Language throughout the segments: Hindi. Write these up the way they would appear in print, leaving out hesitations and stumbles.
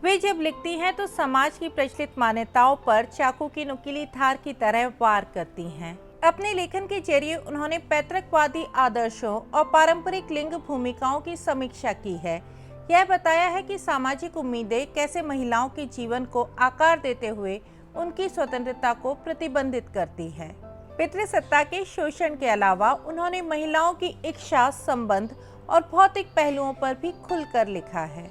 वे जब लिखती हैं तो समाज की प्रचलित मान्यताओं पर चाकू की नुकीली धार की तरह वार करती हैं। अपने लेखन के जरिए उन्होंने पैतृकवादी आदर्शों और पारंपरिक लिंग भूमिकाओं की समीक्षा की है। यह बताया है कि सामाजिक उम्मीदें कैसे महिलाओं के जीवन को आकार देते हुए उनकी स्वतंत्रता को प्रतिबंधित करती है। पितृसत्ता के शोषण के अलावा उन्होंने महिलाओं की इच्छा, संबंध और भौतिक पहलुओं पर भी खुलकर लिखा है।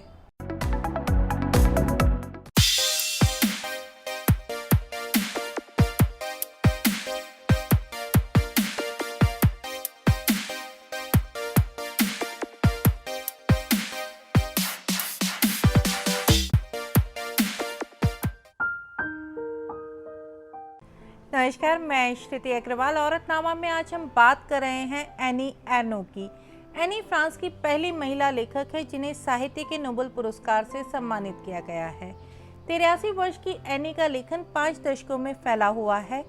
नमस्कार, मैं श्रुति अग्रवाल। औरतनामा में आज हम बात कर रहे हैं एनी एर्नो की। एनी फ्रांस की पहली महिला लेखक है जिन्हें साहित्य के नोबेल पुरस्कार से सम्मानित किया गया है। 83 वर्ष की एनी का लेखन 5 दशकों में फैला हुआ है।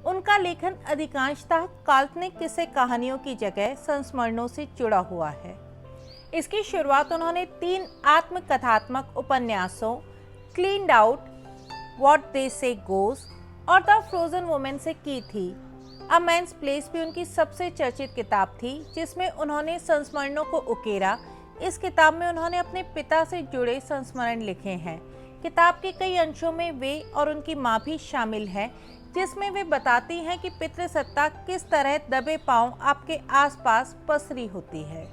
उनका लेखन अधिकांशतः काल्पनिक किस्से कहानियों की जगह संस्मरणों से जुड़ा हुआ है। इसकी शुरुआत उन्होंने 3 आत्मकथात्मक उपन्यासों क्लीन्ड आउट, व्हाट दे से गोज और द फ्रोजन वुमेन से की थी। अ मैन्स प्लेस भी उनकी सबसे चर्चित किताब थी जिसमें उन्होंने संस्मरणों को उकेरा। इस किताब में उन्होंने अपने पिता से जुड़े संस्मरण लिखे हैं। किताब के कई अंशों में वे और उनकी माँ भी शामिल हैं, जिसमें वे बताती हैं कि पितृसत्ता किस तरह दबे पांव आपके आसपास पसरी होती है।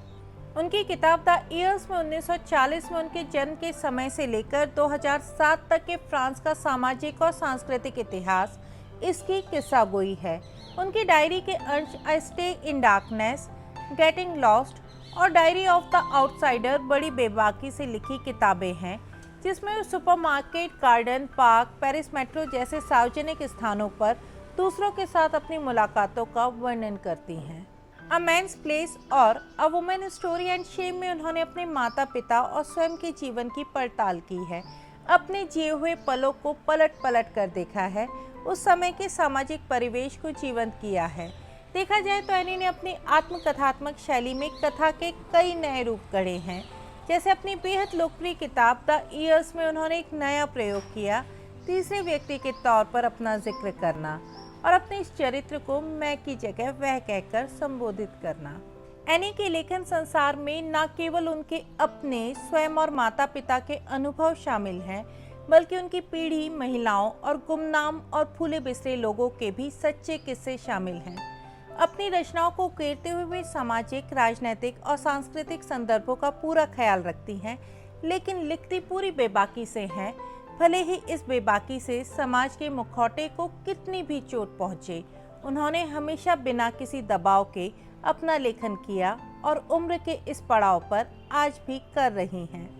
उनकी किताब द ईयर्स में 1940 में उनके जन्म के समय से लेकर 2007 तक के फ्रांस का सामाजिक और सांस्कृतिक इतिहास इसकी किस्सागोई है। उनकी डायरी के अंश I stay in darkness, getting lost और डायरी ऑफ द आउटसाइडर बड़ी बेबाकी से लिखी किताबें हैं, जिसमें वो supermarket, garden, park, Paris metro जैसे सार्वजनिक स्थानों पर दूसरों के साथ अपनी मुलाकातों का वर्णन करती हैं। अ मैन्स प्लेस और a women story and Shem में उन्होंने अपने माता पिता और स्वयं के जीवन की पड़ताल की है। अपने जिए हुए पलों को पलट पलट कर देखा है, उस समय के सामाजिक परिवेश को जीवंत किया है। देखा जाए तो एनी ने अपनी आत्मकथात्मक शैली में कथा के कई नए रूप गढ़े हैं। जैसे अपनी बेहद लोकप्रिय किताब द ईयर्स में उन्होंने एक नया प्रयोग किया, तीसरे व्यक्ति के तौर पर अपना जिक्र करना और अपने इस चरित्र को मैं की जगह वह कहकर संबोधित करना। एनी के लेखन संसार में न केवल उनके अपने स्वयं और माता पिता के अनुभव शामिल हैं, बल्कि उनकी पीढ़ी, महिलाओं और गुमनाम और फूले बिसरे लोगों के भी सच्चे किस्से शामिल हैं। अपनी रचनाओं को उकेरते हुए वे सामाजिक, राजनीतिक और सांस्कृतिक संदर्भों का पूरा ख्याल रखती हैं, लेकिन लिखती पूरी बेबाकी से हैं। भले ही इस बेबाकी से समाज के मुखौटे को कितनी भी चोट पहुंचे, उन्होंने हमेशा बिना किसी दबाव के अपना लेखन किया और उम्र के इस पड़ाव पर आज भी कर रही हैं।